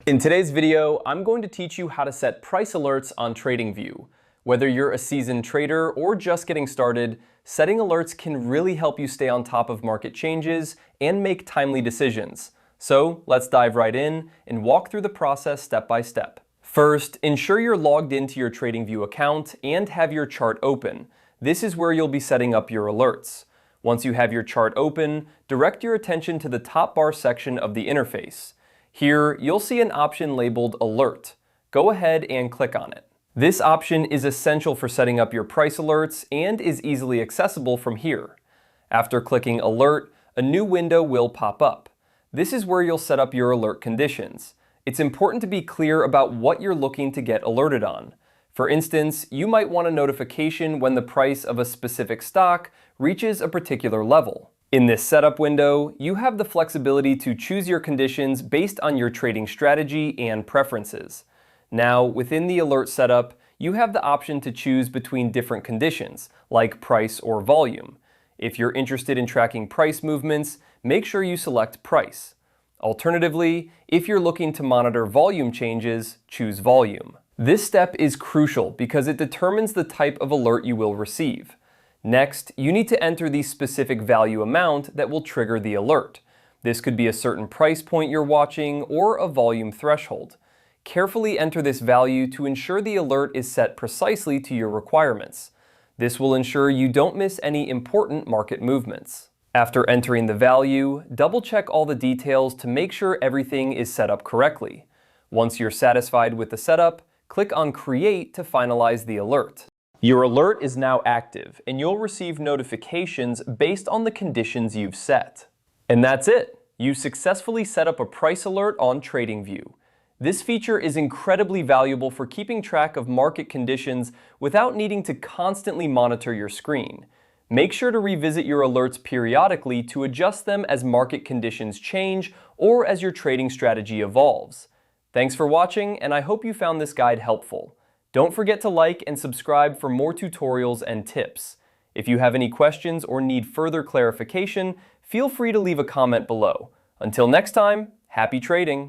In today's video, I'm going to teach you how to set price alerts on TradingView. Whether you're a seasoned trader or just getting started, setting alerts can really help you stay on top of market changes and make timely decisions. So let's dive right in and walk through the process step by step. First, ensure you're logged into your TradingView account and have your chart open. This is where you'll be setting up your alerts. Once you have your chart open, direct your attention to the top bar section of the interface. Here, you'll see an option labeled Alert. Go ahead and click on it. This option is essential for setting up your price alerts and is easily accessible from here. After clicking Alert, a new window will pop up. This is where you'll set up your alert conditions. It's important to be clear about what you're looking to get alerted on. For instance, you might want a notification when the price of a specific stock reaches a particular level. In this setup window, you have the flexibility to choose your conditions based on your trading strategy and preferences. Now, within the alert setup, you have the option to choose between different conditions, like price or volume. If you're interested in tracking price movements, make sure you select price. Alternatively, if you're looking to monitor volume changes, choose volume. This step is crucial because it determines the type of alert you will receive. Next, you need to enter the specific value amount that will trigger the alert. This could be a certain price point you're watching or a volume threshold. Carefully enter this value to ensure the alert is set precisely to your requirements. This will ensure you don't miss any important market movements. After entering the value, double-check all the details to make sure everything is set up correctly. Once you're satisfied with the setup, click on Create to finalize the alert. Your alert is now active, and you'll receive notifications based on the conditions you've set. And that's it! You successfully set up a price alert on TradingView. This feature is incredibly valuable for keeping track of market conditions without needing to constantly monitor your screen. Make sure to revisit your alerts periodically to adjust them as market conditions change or as your trading strategy evolves. Thanks for watching, and I hope you found this guide helpful. Don't forget to like and subscribe for more tutorials and tips. If you have any questions or need further clarification, feel free to leave a comment below. Until next time, happy trading!